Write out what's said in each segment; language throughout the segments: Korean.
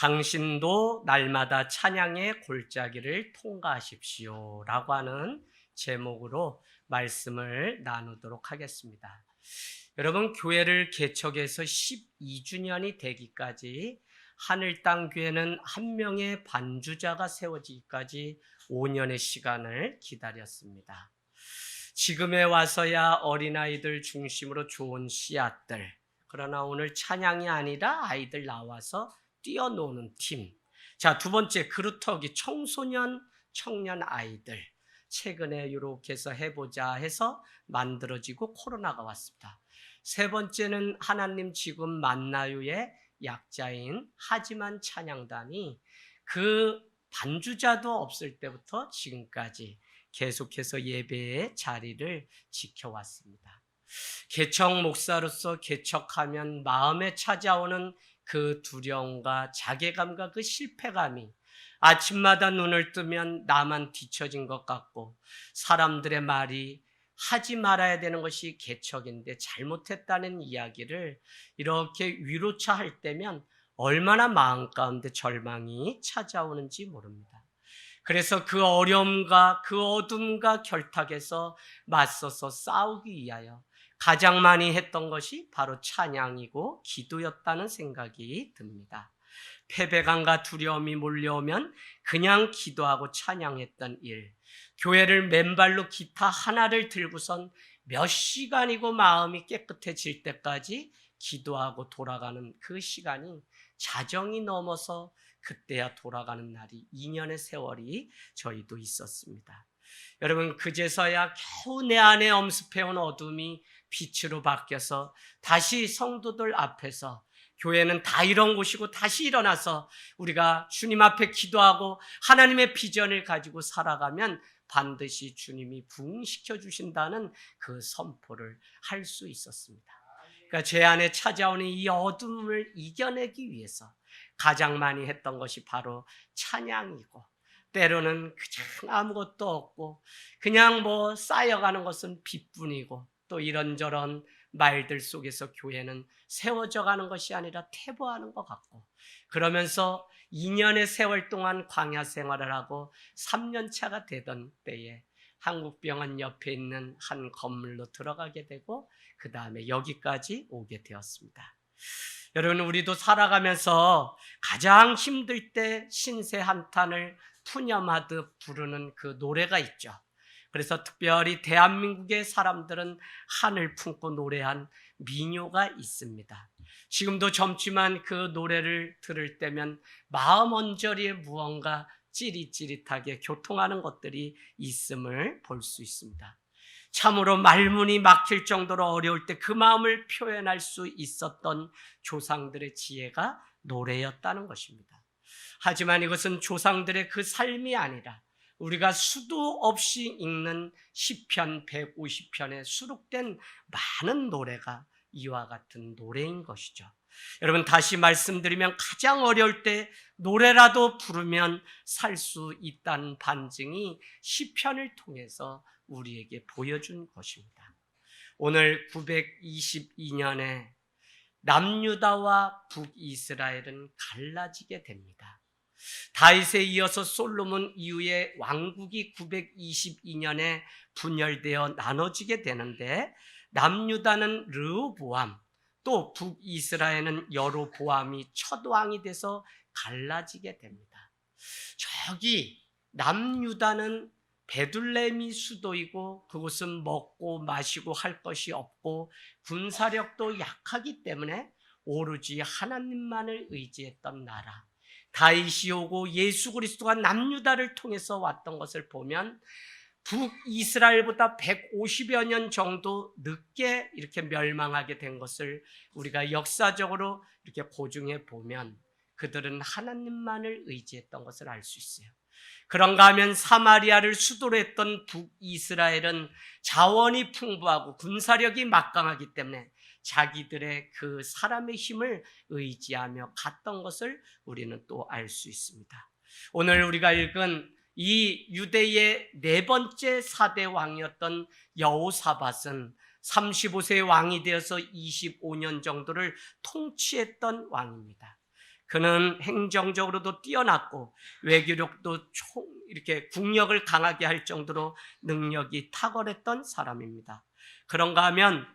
당신도 날마다 찬양의 골짜기를 통과하십시오 라고 하는 제목으로 말씀을 나누도록 하겠습니다. 여러분, 교회를 개척해서 12주년이 되기까지 하늘땅교회는 한 명의 반주자가 세워지기까지 5년의 시간을 기다렸습니다. 지금에 와서야 어린아이들 중심으로 좋은 씨앗들, 그러나 오늘 찬양이 아니라 아이들 나와서 뛰어노는 팀. 자, 두 번째, 그루터기 청소년, 청년 아이들. 최근에 이렇게 해서 해보자 해서 만들어지고 코로나가 왔습니다. 세 번째는 하나님 지금 만나요의 약자인 하지만 찬양단이 그 반주자도 없을 때부터 지금까지 계속해서 예배의 자리를 지켜왔습니다. 개척 목사로서 개척하면 마음에 찾아오는 그 두려움과 자괴감과 그 실패감이 아침마다 눈을 뜨면 나만 뒤처진 것 같고 사람들의 말이 하지 말아야 되는 것이 개척인데 잘못했다는 이야기를 이렇게 위로차 할 때면 얼마나 마음 가운데 절망이 찾아오는지 모릅니다. 그래서 그 어려움과 그 어둠과 결탁에서 맞서서 싸우기 위하여 가장 많이 했던 것이 바로 찬양이고 기도였다는 생각이 듭니다. 패배감과 두려움이 몰려오면 그냥 기도하고 찬양했던 일, 교회를 맨발로 기타 하나를 들고선 몇 시간이고 마음이 깨끗해질 때까지 기도하고 돌아가는 그 시간이 자정이 넘어서 그때야 돌아가는 날이 2년의 세월이 저희도 있었습니다. 여러분, 그제서야 겨우 내 안에 엄습해온 어둠이 빛으로 바뀌어서 다시 성도들 앞에서 교회는 다 이런 곳이고 다시 일어나서 우리가 주님 앞에 기도하고 하나님의 비전을 가지고 살아가면 반드시 주님이 부흥시켜 주신다는 그 선포를 할 수 있었습니다. 그러니까 제 안에 찾아오는 이 어둠을 이겨내기 위해서 가장 많이 했던 것이 바로 찬양이고, 때로는 그냥 아무것도 없고 그냥 쌓여가는 것은 빛뿐이고, 또 이런저런 말들 속에서 교회는 세워져 가는 것이 아니라 퇴보하는 것 같고, 그러면서 2년의 세월 동안 광야 생활을 하고 3년 차가 되던 때에 한국병원 옆에 있는 한 건물로 들어가게 되고 그 다음에 여기까지 오게 되었습니다. 여러분, 우리도 살아가면서 가장 힘들 때 신세 한탄을 푸념하듯 부르는 그 노래가 있죠. 그래서 특별히 대한민국의 사람들은 한을 품고 노래한 민요가 있습니다. 지금도 젊지만 그 노래를 들을 때면 마음 언저리에 무언가 찌릿찌릿하게 교통하는 것들이 있음을 볼 수 있습니다. 참으로 말문이 막힐 정도로 어려울 때 그 마음을 표현할 수 있었던 조상들의 지혜가 노래였다는 것입니다. 하지만 이것은 조상들의 그 삶이 아니라 우리가 수도 없이 읽는 시편 150편에 수록된 많은 노래가 이와 같은 노래인 것이죠. 여러분, 다시 말씀드리면 가장 어려울 때 노래라도 부르면 살 수 있다는 반증이 시편을 통해서 우리에게 보여준 것입니다. 오늘 922년에 남유다와 북이스라엘은 갈라지게 됩니다. 다윗에 이어서 솔로몬 이후에 왕국이 922년에 분열되어 나눠지게 되는데, 남유다는 르호보암, 또 북이스라엘은 여로보암이 첫 왕이 돼서 갈라지게 됩니다. 저기 남유다는 베들레헴이 수도이고 그곳은 먹고 마시고 할 것이 없고 군사력도 약하기 때문에 오로지 하나님만을 의지했던 나라, 다윗이 오고 예수 그리스도가 남유다를 통해서 왔던 것을 보면 북이스라엘보다 150여 년 정도 늦게 이렇게 멸망하게 된 것을 우리가 역사적으로 이렇게 고증해 보면 그들은 하나님만을 의지했던 것을 알 수 있어요. 그런가 하면 사마리아를 수도로 했던 북이스라엘은 자원이 풍부하고 군사력이 막강하기 때문에 자기들의 그 사람의 힘을 의지하며 갔던 것을 우리는 또 알 수 있습니다. 오늘 우리가 읽은 이 유대의 네 번째 4대 왕이었던 여호사밧은 35세 왕이 되어서 25년 정도를 통치했던 왕입니다. 그는 행정적으로도 뛰어났고 외교력도 이렇게 국력을 강하게 할 정도로 능력이 탁월했던 사람입니다. 그런가 하면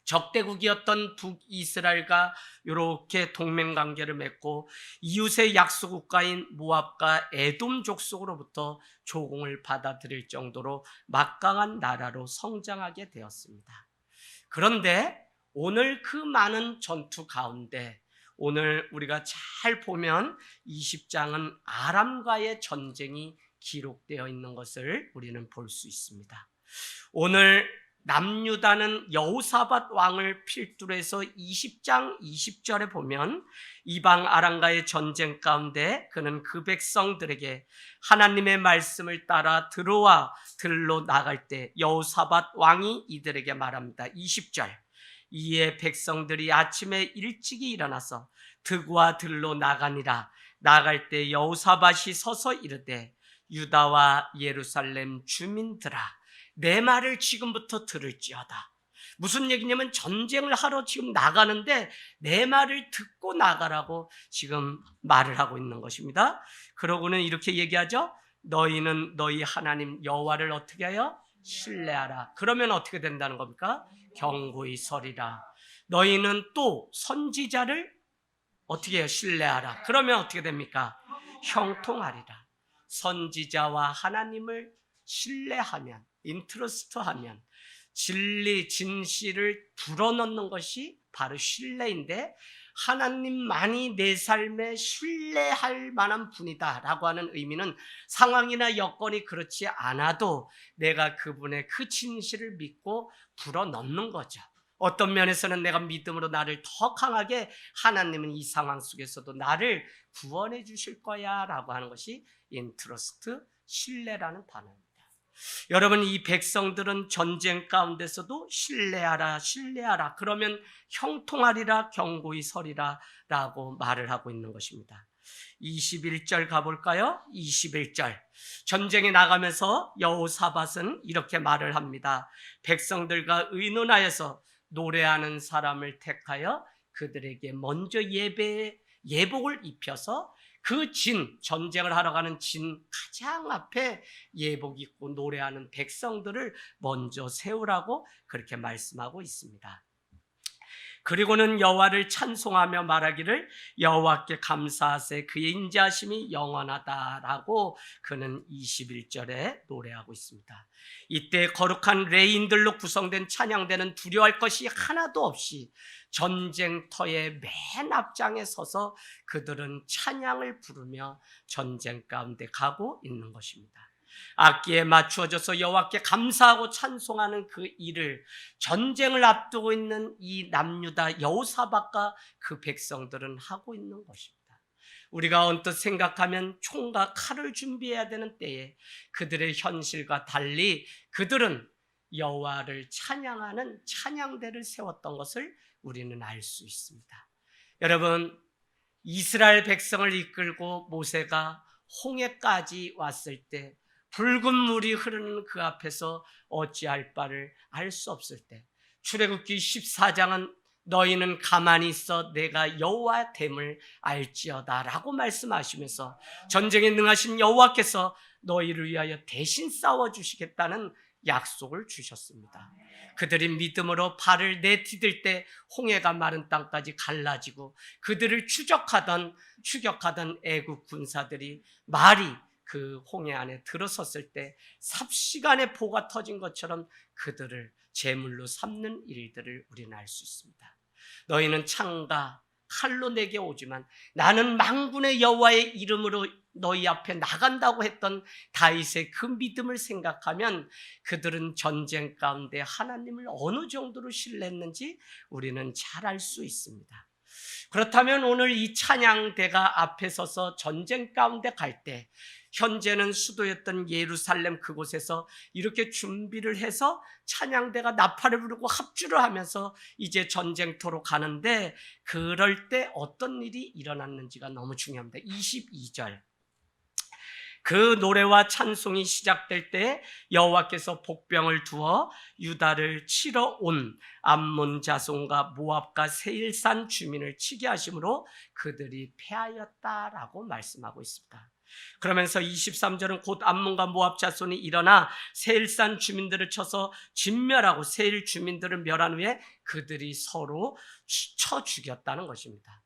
적대국이었던 북이스라엘과 이렇게 동맹관계를 맺고 이웃의 약소국가인 모압과 에돔 족속으로부터 조공을 받아들일 정도로 막강한 나라로 성장하게 되었습니다. 그런데 오늘 그 많은 전투 가운데 오늘 우리가 잘 보면 20장은 아람과의 전쟁이 기록되어 있는 것을 우리는 볼 수 있습니다. 오늘 남유다는 여호사밧 왕을 필두로 해서 20장 20절에 보면 이방 아람과의 전쟁 가운데 그는 그 백성들에게 하나님의 말씀을 따라 들로 나갈 때 여호사밧 왕이 이들에게 말합니다. 20절, 이에 백성들이 아침에 일찍이 일어나서 득과 들로 나가니라. 나갈 때 여호사밧이 서서 이르되 유다와 예루살렘 주민들아, 내 말을 지금부터 들을지어다. 무슨 얘기냐면 전쟁을 하러 지금 나가는데 내 말을 듣고 나가라고 지금 말을 하고 있는 것입니다. 그러고는 이렇게 얘기하죠. 너희는 너희 하나님 여호와를 어떻게 하여? 신뢰하라. 그러면 어떻게 된다는 겁니까? 경고히 서리라. 너희는 또 선지자를 어떻게 해요? 신뢰하라. 그러면 어떻게 됩니까? 형통하리라. 선지자와 하나님을 신뢰하면, 인트러스트하면 진리, 진실을 불어넣는 것이 바로 신뢰인데 하나님만이 내 삶에 신뢰할 만한 분이다라고 하는 의미는 상황이나 여건이 그렇지 않아도 내가 그분의 그 진실을 믿고 불어넣는 거죠. 어떤 면에서는 내가 믿음으로 나를 더 강하게 하나님은 이 상황 속에서도 나를 구원해 주실 거야 라고 하는 것이 인트러스트, 신뢰라는 단어입니다. 여러분, 이 백성들은 전쟁 가운데서도 신뢰하라, 신뢰하라, 그러면 형통하리라, 경고히 서리라 라고 말을 하고 있는 것입니다. 21절 가볼까요? 21절. 전쟁에 나가면서 여호사밧은 이렇게 말을 합니다. 백성들과 의논하여서 노래하는 사람을 택하여 그들에게 먼저 예복을 입혀서 그 전쟁을 하러 가는 가장 앞에 예복 입고 노래하는 백성들을 먼저 세우라고 그렇게 말씀하고 있습니다. 그리고는 여호와를 찬송하며 말하기를 여호와께 감사하세 그의 인자하심이 영원하다라고 그는 21절에 노래하고 있습니다. 이때 거룩한 레인들로 구성된 찬양대는 두려워할 것이 하나도 없이 전쟁터의 맨 앞장에 서서 그들은 찬양을 부르며 전쟁 가운데 가고 있는 것입니다. 악기에 맞추어져서 여호와께 감사하고 찬송하는 그 일을 전쟁을 앞두고 있는 이 남유다 여호사밧과 그 백성들은 하고 있는 것입니다. 우리가 언뜻 생각하면 총과 칼을 준비해야 되는 때에 그들의 현실과 달리 그들은 여호와를 찬양하는 찬양대를 세웠던 것을 우리는 알 수 있습니다. 여러분, 이스라엘 백성을 이끌고 모세가 홍해까지 왔을 때 붉은 물이 흐르는 그 앞에서 어찌할 바를 알 수 없을 때 출애굽기 14장은 너희는 가만히 있어 내가 여호와 됨을 알지어다 라고 말씀하시면서 전쟁에 능하신 여호와께서 너희를 위하여 대신 싸워주시겠다는 약속을 주셨습니다. 그들이 믿음으로 발을 내디딜 때 홍해가 마른 땅까지 갈라지고 그들을 추격하던 애국 군사들이 말이 그 홍해 안에 들어섰을 때 삽시간에 보가 터진 것처럼 그들을 제물로 삼는 일들을 우리는 알 수 있습니다. 너희는 창과 칼로 내게 오지만 나는 만군의 여호와의 이름으로 너희 앞에 나간다고 했던 다윗의 그 믿음을 생각하면 그들은 전쟁 가운데 하나님을 어느 정도로 신뢰했는지 우리는 잘 알 수 있습니다. 그렇다면 오늘 이 찬양대가 앞에 서서 전쟁 가운데 갈 때 현재는 수도였던 예루살렘 그곳에서 이렇게 준비를 해서 찬양대가 나팔을 부르고 합주를 하면서 이제 전쟁터로 가는데 그럴 때 어떤 일이 일어났는지가 너무 중요합니다. 22절. 그 노래와 찬송이 시작될 때 여호와께서 복병을 두어 유다를 치러 온 암몬 자손과 모압과 세일산 주민을 치게 하심으로 그들이 패하였다라고 말씀하고 있습니다. 그러면서 23절은 곧 암몬과 모압 자손이 일어나 세일산 주민들을 쳐서 진멸하고 세일 주민들을 멸한 후에 그들이 서로 쳐 죽였다는 것입니다.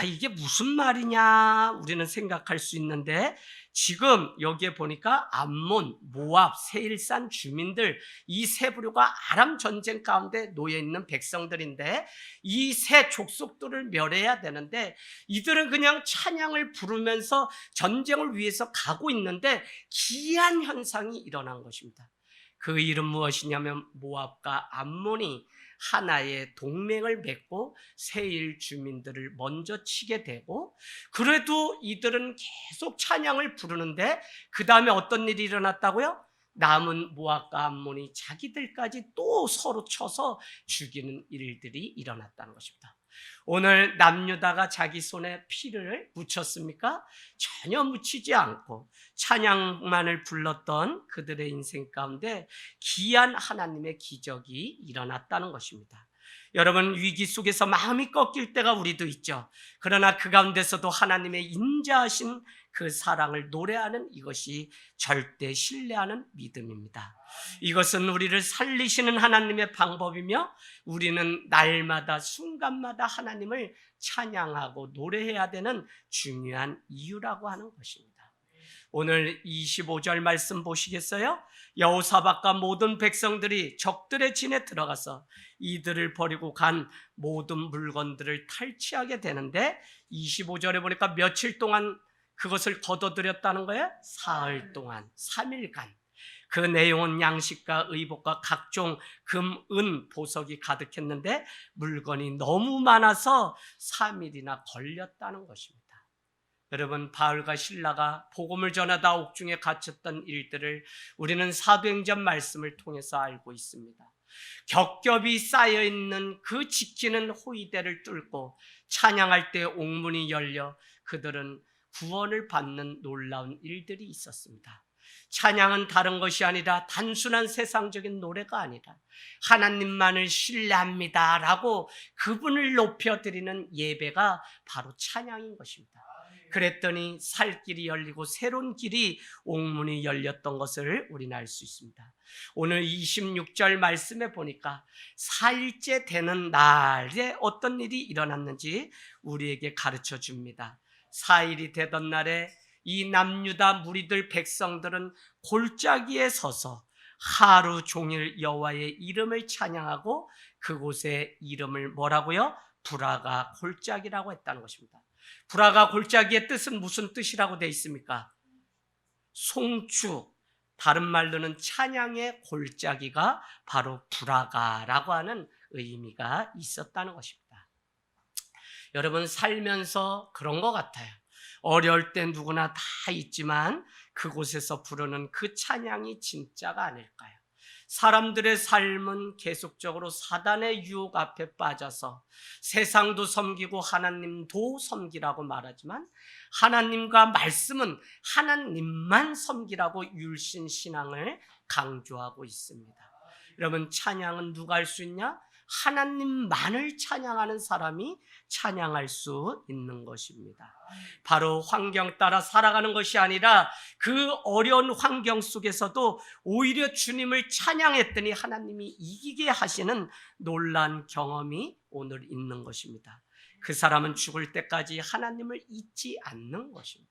이게 무슨 말이냐 우리는 생각할 수 있는데, 지금 여기에 보니까 암몬, 모압, 세일산 주민들, 이 세 부류가 아람 전쟁 가운데 놓여 있는 백성들인데, 이 세 족속들을 멸해야 되는데 이들은 그냥 찬양을 부르면서 전쟁을 위해서 가고 있는데 기이한 현상이 일어난 것입니다. 그 일은 무엇이냐면 모압과 암몬이 하나의 동맹을 맺고 세일 주민들을 먼저 치게 되고, 그래도 이들은 계속 찬양을 부르는데 그 다음에 어떤 일이 일어났다고요? 남은 모압과 암몬이 자기들까지 또 서로 쳐서 죽이는 일들이 일어났다는 것입니다. 오늘 남유다가 자기 손에 피를 묻혔습니까? 전혀 묻히지 않고 찬양만을 불렀던 그들의 인생 가운데 기이한 하나님의 기적이 일어났다는 것입니다. 여러분, 위기 속에서 마음이 꺾일 때가 우리도 있죠. 그러나 그 가운데서도 하나님의 인자하신 그 사랑을 노래하는 이것이 절대 신뢰하는 믿음입니다. 이것은 우리를 살리시는 하나님의 방법이며 우리는 날마다 순간마다 하나님을 찬양하고 노래해야 되는 중요한 이유라고 하는 것입니다. 오늘 25절 말씀 보시겠어요? 여호사밧과 모든 백성들이 적들의 진에 들어가서 이들을 버리고 간 모든 물건들을 탈취하게 되는데, 25절에 보니까 며칠 동안 그것을 거둬들였다는 거예요? 사흘 동안, 3일간. 그 내용은 양식과 의복과 각종 금, 은, 보석이 가득했는데 물건이 너무 많아서 3일이나 걸렸다는 것입니다. 여러분, 바울과 실라가 복음을 전하다 옥중에 갇혔던 일들을 우리는 사도행전 말씀을 통해서 알고 있습니다. 겹겹이 쌓여있는 그 지키는 호위대를 뚫고 찬양할 때 옥문이 열려 그들은 구원을 받는 놀라운 일들이 있었습니다. 찬양은 다른 것이 아니라 단순한 세상적인 노래가 아니라 하나님만을 신뢰합니다 라고 그분을 높여드리는 예배가 바로 찬양인 것입니다. 그랬더니 살 길이 열리고 새로운 길이 옥문이 열렸던 것을 우리는 알 수 있습니다. 오늘 26절 말씀에 보니까 4일째 되는 날에 어떤 일이 일어났는지 우리에게 가르쳐 줍니다. 4일이 되던 날에 이 남유다 무리들 백성들은 골짜기에 서서 하루 종일 여호와의 이름을 찬양하고 그곳의 이름을 뭐라고요? 브라가 골짜기라고 했다는 것입니다. 브라가 골짜기의 뜻은 무슨 뜻이라고 되어 있습니까? 송축, 다른 말로는 찬양의 골짜기가 바로 브라가라고 하는 의미가 있었다는 것입니다. 여러분, 살면서 그런 것 같아요. 어려울 때 누구나 다 있지만 그곳에서 부르는 그 찬양이 진짜가 아닐까요? 사람들의 삶은 계속적으로 사단의 유혹 앞에 빠져서 세상도 섬기고 하나님도 섬기라고 말하지만 하나님과 말씀은 하나님만 섬기라고 율신신앙을 강조하고 있습니다. 여러분, 찬양은 누가 할 수 있냐? 하나님만을 찬양하는 사람이 찬양할 수 있는 것입니다. 바로 환경 따라 살아가는 것이 아니라 그 어려운 환경 속에서도 오히려 주님을 찬양했더니 하나님이 이기게 하시는 놀라운 경험이 오늘 있는 것입니다. 그 사람은 죽을 때까지 하나님을 잊지 않는 것입니다.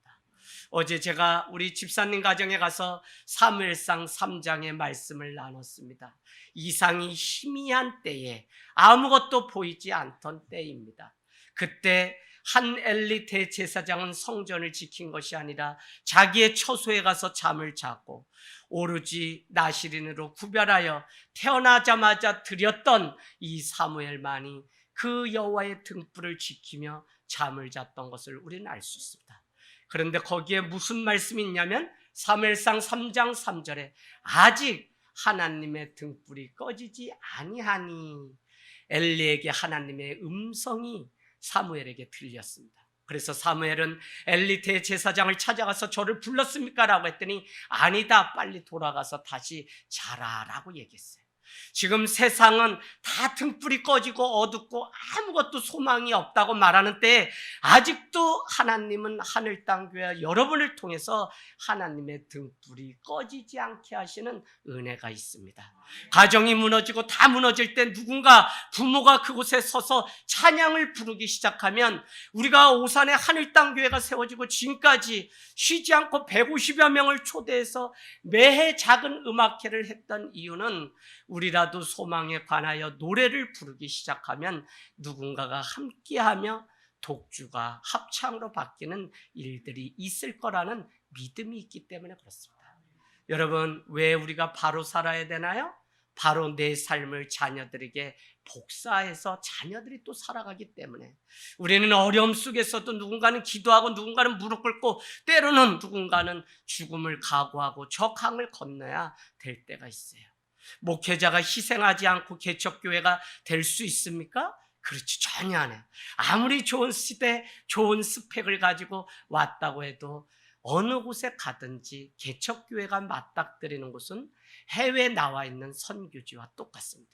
어제 제가 우리 집사님 가정에 가서 사무엘상 3장의 말씀을 나눴습니다. 이상이 희미한 때에 아무것도 보이지 않던 때입니다. 그때 한 엘리 대제사장은 성전을 지킨 것이 아니라 자기의 처소에 가서 잠을 잤고 오로지 나시린으로 구별하여 태어나자마자 드렸던 이 사무엘만이 그 여호와의 등불을 지키며 잠을 잤던 것을 우리는 알 수 있습니다. 그런데 거기에 무슨 말씀이 있냐면 사무엘상 3장 3절에 아직 하나님의 등불이 꺼지지 아니하니 엘리에게 하나님의 음성이 사무엘에게 들렸습니다. 그래서 사무엘은 엘리 대제사장을 찾아가서 저를 불렀습니까? 라고 했더니 아니다, 빨리 돌아가서 다시 자라 라고 얘기했어요. 지금 세상은 다 등불이 꺼지고 어둡고 아무것도 소망이 없다고 말하는 때에 아직도 하나님은 하늘 땅 교회 여러분을 통해서 하나님의 등불이 꺼지지 않게 하시는 은혜가 있습니다. 가정이 무너지고 다 무너질 때 누군가 부모가 그곳에 서서 찬양을 부르기 시작하면 우리가 오산에 하늘 땅 교회가 세워지고 지금까지 쉬지 않고 150여 명을 초대해서 매해 작은 음악회를 했던 이유는 우리라도 소망에 관하여 노래를 부르기 시작하면 누군가가 함께하며 독주가 합창으로 바뀌는 일들이 있을 거라는 믿음이 있기 때문에 그렇습니다. 여러분, 왜 우리가 바로 살아야 되나요? 바로 내 삶을 자녀들에게 복사해서 자녀들이 또 살아가기 때문에 우리는 어려움 속에서도 누군가는 기도하고 누군가는 무릎 꿇고 때로는 누군가는 죽음을 각오하고 저 강을 건너야 될 때가 있어요. 목회자가 희생하지 않고 개척교회가 될 수 있습니까? 그렇지, 전혀 안 해요. 아무리 좋은 시대, 좋은 스펙을 가지고 왔다고 해도 어느 곳에 가든지 개척교회가 맞닥뜨리는 곳은 해외에 나와 있는 선교지와 똑같습니다.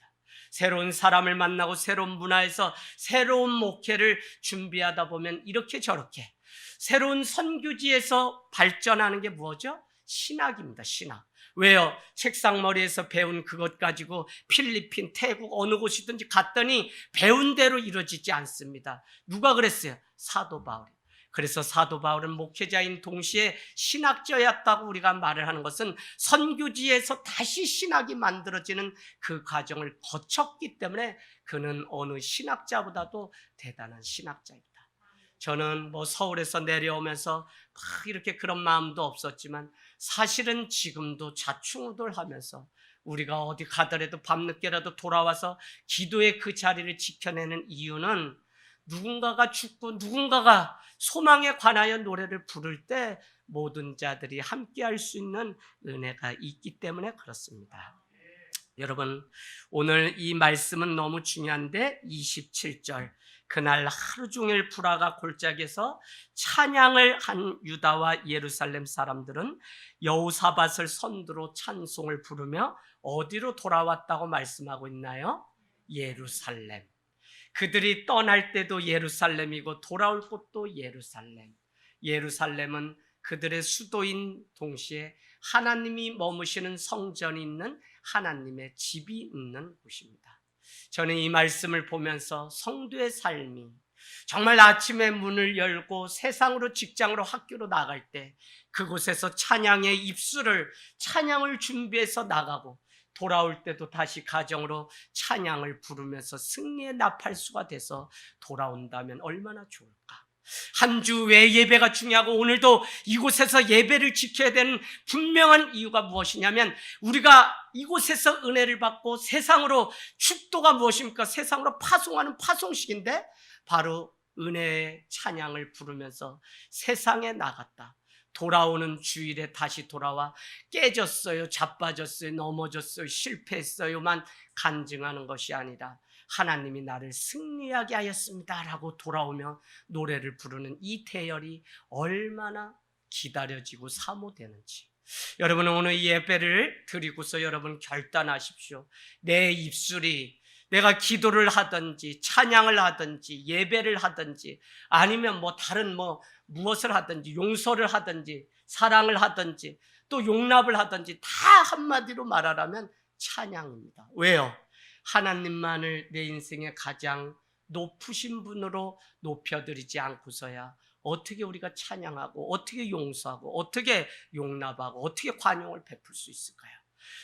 새로운 사람을 만나고 새로운 문화에서 새로운 목회를 준비하다 보면 이렇게 저렇게 새로운 선교지에서 발전하는 게 뭐죠? 신학입니다. 신학. 왜요? 책상머리에서 배운 그것 가지고 필리핀, 태국 어느 곳이든지 갔더니 배운 대로 이루어지지 않습니다. 누가 그랬어요? 사도 바울이. 그래서 사도 바울은 목회자인 동시에 신학자였다고 우리가 말을 하는 것은 선교지에서 다시 신학이 만들어지는 그 과정을 거쳤기 때문에 그는 어느 신학자보다도 대단한 신학자입니다. 저는 서울에서 내려오면서 막 이렇게 그런 마음도 없었지만 사실은 지금도 좌충우돌하면서 우리가 어디 가더라도 밤늦게라도 돌아와서 기도의 그 자리를 지켜내는 이유는 누군가가 죽고 누군가가 소망에 관하여 노래를 부를 때 모든 자들이 함께할 수 있는 은혜가 있기 때문에 그렇습니다. 여러분, 오늘 이 말씀은 너무 중요한데 27절 그날 하루 종일 불화가 골짜기에서 찬양을 한 유다와 예루살렘 사람들은 여호사밧을 선두로 찬송을 부르며 어디로 돌아왔다고 말씀하고 있나요? 예루살렘. 그들이 떠날 때도 예루살렘이고 돌아올 곳도 예루살렘. 예루살렘은 그들의 수도인 동시에 하나님이 머무시는 성전이 있는 하나님의 집이 있는 곳입니다. 저는 이 말씀을 보면서 성도의 삶이 정말 아침에 문을 열고 세상으로 직장으로 학교로 나갈 때 그곳에서 찬양의 입술을 찬양을 준비해서 나가고 돌아올 때도 다시 가정으로 찬양을 부르면서 승리의 나팔수가 돼서 돌아온다면 얼마나 좋을까. 한 주 왜 예배가 중요하고 오늘도 이곳에서 예배를 지켜야 되는 분명한 이유가 무엇이냐면 우리가 이곳에서 은혜를 받고 세상으로 축도가 무엇입니까? 세상으로 파송하는 파송식인데 바로 은혜의 찬양을 부르면서 세상에 나갔다. 돌아오는 주일에 다시 돌아와 깨졌어요, 자빠졌어요, 넘어졌어요, 실패했어요만 간증하는 것이 아니라 하나님이 나를 승리하게 하였습니다 라고 돌아오며 노래를 부르는 이 대열이 얼마나 기다려지고 사모되는지 여러분은 오늘 이 예배를 드리고서 여러분 결단하십시오. 내 입술이 내가 기도를 하든지 찬양을 하든지 예배를 하든지 아니면 다른 무엇을 하든지 용서를 하든지 사랑을 하든지 또 용납을 하든지 다 한마디로 말하라면 찬양입니다. 왜요? 하나님만을 내 인생의 가장 높으신 분으로 높여드리지 않고서야 어떻게 우리가 찬양하고 어떻게 용서하고 어떻게 용납하고 어떻게 관용을 베풀 수 있을까요?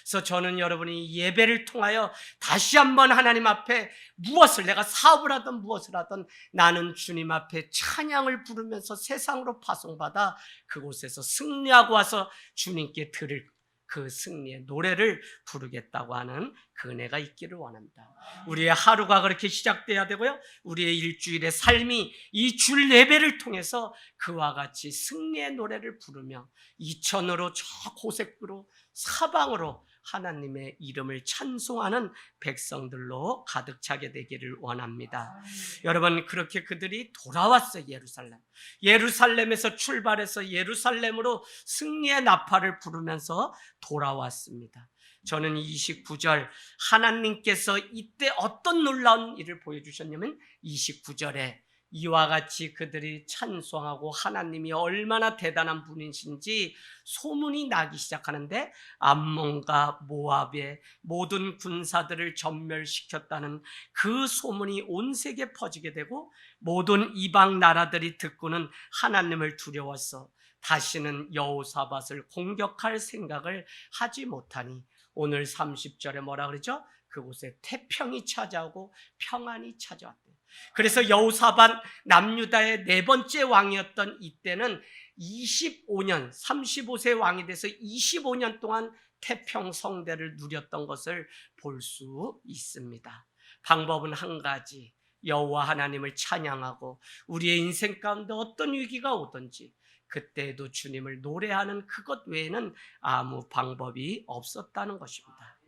그래서 저는 여러분이 예배를 통하여 다시 한번 하나님 앞에 무엇을 내가 사업을 하든 무엇을 하든 나는 주님 앞에 찬양을 부르면서 세상으로 파송받아 그곳에서 승리하고 와서 주님께 드릴 그 승리의 노래를 부르겠다고 하는 그 은혜가 있기를 원합니다. 우리의 하루가 그렇게 시작돼야 되고요. 우리의 일주일의 삶이 이 줄 예배를 통해서 그와 같이 승리의 노래를 부르며 이천으로 저 고색으로 사방으로 하나님의 이름을 찬송하는 백성들로 가득 차게 되기를 원합니다. 여러분, 그렇게 그들이 돌아왔어요. 예루살렘에서 출발해서 예루살렘으로 승리의 나팔을 부르면서 돌아왔습니다. 저는 29절 하나님께서 이때 어떤 놀라운 일을 보여주셨냐면 29절에 이와 같이 그들이 찬송하고 하나님이 얼마나 대단한 분이신지 소문이 나기 시작하는데 암몬과 모압의 모든 군사들을 전멸시켰다는 그 소문이 온 세계에 퍼지게 되고 모든 이방 나라들이 듣고는 하나님을 두려워서 다시는 여호사밧을 공격할 생각을 하지 못하니 오늘 30절에 뭐라 그러죠? 그곳에 태평이 찾아오고 평안이 찾아왔대요. 그래서 여호사밧 남유다의 네 번째 왕이었던 이때는 25년, 35세 왕이 돼서 25년 동안 태평성대를 누렸던 것을 볼 수 있습니다. 방법은 한 가지, 여호와 하나님을 찬양하고 우리의 인생 가운데 어떤 위기가 오든지 그때에도 주님을 노래하는 그것 외에는 아무 방법이 없었다는 것입니다.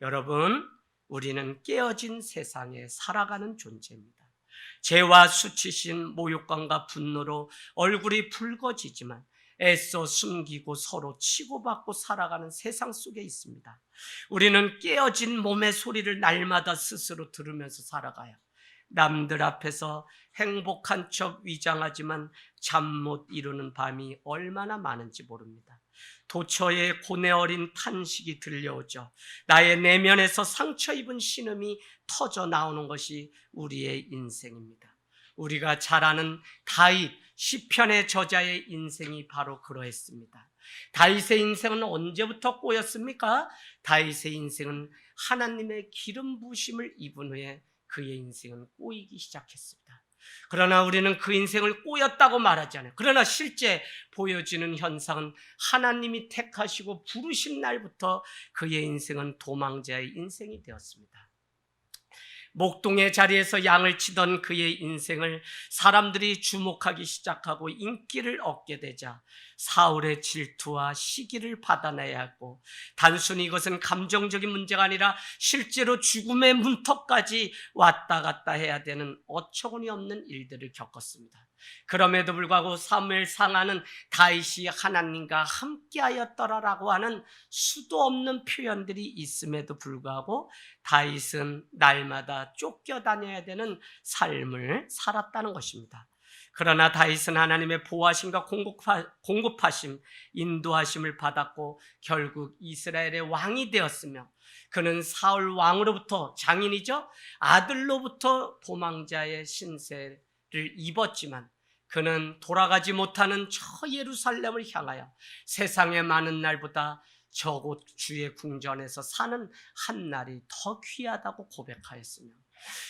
여러분, 우리는 깨어진 세상에 살아가는 존재입니다. 죄와 수치심, 모욕감과 분노로 얼굴이 붉어지지만 애써 숨기고 서로 치고받고 살아가는 세상 속에 있습니다. 우리는 깨어진 몸의 소리를 날마다 스스로 들으면서 살아가요. 남들 앞에서 행복한 척 위장하지만 잠 못 이루는 밤이 얼마나 많은지 모릅니다. 도처에 고뇌 어린 탄식이 들려오죠. 나의 내면에서 상처 입은 신음이 터져 나오는 것이 우리의 인생입니다. 우리가 잘 아는 다윗 시편의 저자의 인생이 바로 그러했습니다. 다윗의 인생은 언제부터 꼬였습니까? 다윗의 인생은 하나님의 기름 부으심을 입은 후에 그의 인생은 꼬이기 시작했습니다. 그러나 우리는 그 인생을 꼬였다고 말하지 않아요. 그러나 실제 보여지는 현상은 하나님이 택하시고 부르신 날부터 그의 인생은 도망자의 인생이 되었습니다. 목동의 자리에서 양을 치던 그의 인생을 사람들이 주목하기 시작하고 인기를 얻게 되자 사울의 질투와 시기를 받아내야 하고 단순히 이것은 감정적인 문제가 아니라 실제로 죽음의 문턱까지 왔다 갔다 해야 되는 어처구니 없는 일들을 겪었습니다. 그럼에도 불구하고 사무엘 상하는 다윗이 하나님과 함께하였더라라고 하는 수도 없는 표현들이 있음에도 불구하고 다윗은 날마다 쫓겨다녀야 되는 삶을 살았다는 것입니다. 그러나 다윗은 하나님의 보호하심과 공급하심, 인도하심을 받았고 결국 이스라엘의 왕이 되었으며 그는 사울 왕으로부터 장인이죠. 아들로부터 도망자의 신세를 입었지만 그는 돌아가지 못하는 저 예루살렘을 향하여 세상의 많은 날보다 저곳 주의 궁전에서 사는 한 날이 더 귀하다고 고백하였으며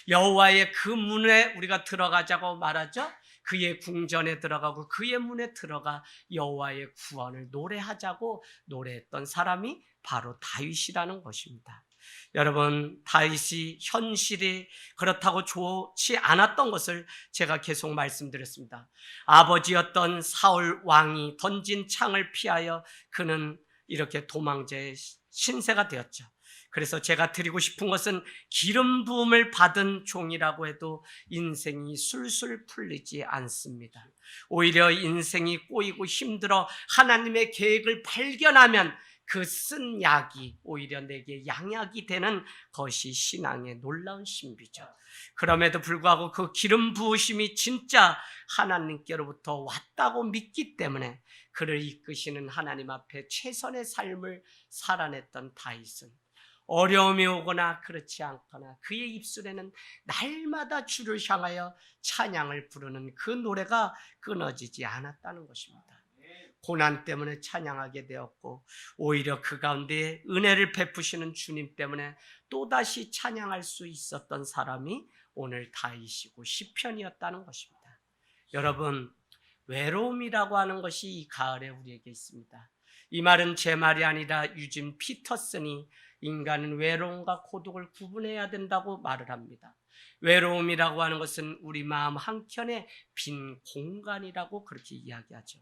여호와의 그 문에 우리가 들어가자고 말하죠. 그의 궁전에 들어가고 그의 문에 들어가 여호와의 구원을 노래하자고 노래했던 사람이 바로 다윗이라는 것입니다. 여러분, 다윗이 현실이 그렇다고 좋지 않았던 것을 제가 계속 말씀드렸습니다. 아버지였던 사울 왕이 던진 창을 피하여 그는 이렇게 도망자의 신세가 되었죠. 그래서 제가 드리고 싶은 것은 기름 부음을 받은 종이라고 해도 인생이 술술 풀리지 않습니다. 오히려 인생이 꼬이고 힘들어 하나님의 계획을 발견하면 그 쓴 약이 오히려 내게 양약이 되는 것이 신앙의 놀라운 신비죠. 그럼에도 불구하고 그 기름 부으심이 진짜 하나님께로부터 왔다고 믿기 때문에 그를 이끄시는 하나님 앞에 최선의 삶을 살아냈던 다윗은 어려움이 오거나 그렇지 않거나 그의 입술에는 날마다 주를 향하여 찬양을 부르는 그 노래가 끊어지지 않았다는 것입니다. 고난 때문에 찬양하게 되었고 오히려 그 가운데 은혜를 베푸시는 주님 때문에 또다시 찬양할 수 있었던 사람이 오늘 다윗이고 시편이었다는 것입니다. 여러분, 외로움이라고 하는 것이 이 가을에 우리에게 있습니다. 이 말은 제 말이 아니라 유진 피터슨이 인간은 외로움과 고독을 구분해야 된다고 말을 합니다. 외로움이라고 하는 것은 우리 마음 한켠에 빈 공간이라고 그렇게 이야기하죠.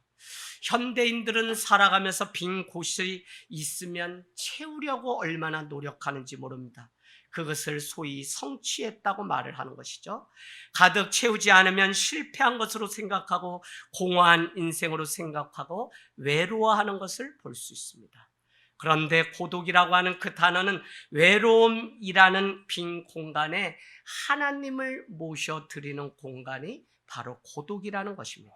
현대인들은 살아가면서 빈 곳이 있으면 채우려고 얼마나 노력하는지 모릅니다. 그것을 소위 성취했다고 말을 하는 것이죠. 가득 채우지 않으면 실패한 것으로 생각하고 공허한 인생으로 생각하고 외로워하는 것을 볼 수 있습니다. 그런데 고독이라고 하는 그 단어는 외로움이라는 빈 공간에 하나님을 모셔드리는 공간이 바로 고독이라는 것입니다.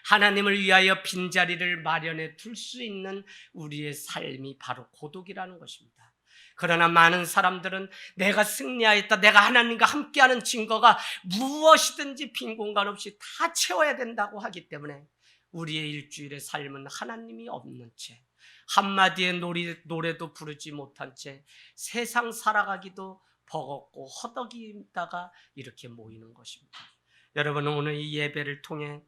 하나님을 위하여 빈자리를 마련해 둘 수 있는 우리의 삶이 바로 고독이라는 것입니다. 그러나 많은 사람들은 내가 승리하였다, 내가 하나님과 함께하는 증거가 무엇이든지 빈 공간 없이 다 채워야 된다고 하기 때문에 우리의 일주일의 삶은 하나님이 없는 채, 한마디의 노래도 부르지 못한 채 세상 살아가기도 버겁고 허덕이다가 이렇게 모이는 것입니다. 여러분은 오늘 이 예배를 통해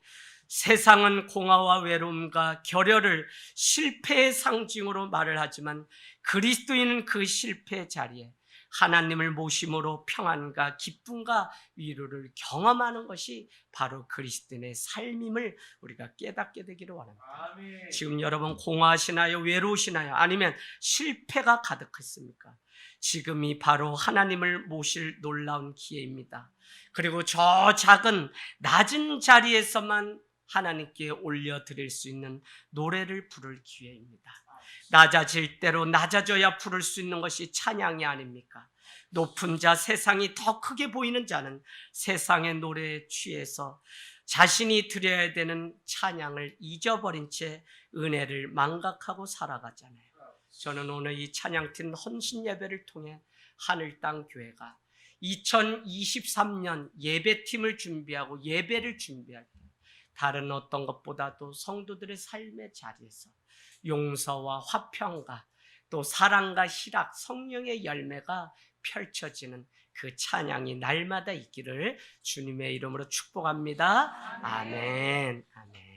세상은 공허와 외로움과 결여를 실패의 상징으로 말을 하지만 그리스도인은 그 실패의 자리에 하나님을 모심으로 평안과 기쁨과 위로를 경험하는 것이 바로 그리스도인의 삶임을 우리가 깨닫게 되기를 원합니다. 아멘. 지금 여러분 공허하시나요? 외로우시나요? 아니면 실패가 가득했습니까? 지금이 바로 하나님을 모실 놀라운 기회입니다. 그리고 저 작은 낮은 자리에서만 하나님께 올려드릴 수 있는 노래를 부를 기회입니다. 낮아질 대로 낮아져야 부를 수 있는 것이 찬양이 아닙니까? 높은 자, 세상이 더 크게 보이는 자는 세상의 노래에 취해서 자신이 드려야 되는 찬양을 잊어버린 채 은혜를 망각하고 살아가잖아요. 저는 오늘 이 찬양팀 헌신 예배를 통해 하늘 땅 교회가 2023년 예배팀을 준비하고 예배를 준비할 때 다른 어떤 것보다도 성도들의 삶의 자리에서 용서와 화평과 또 사랑과 희락, 성령의 열매가 펼쳐지는 그 찬양이 날마다 있기를 주님의 이름으로 축복합니다. 아멘. 아멘.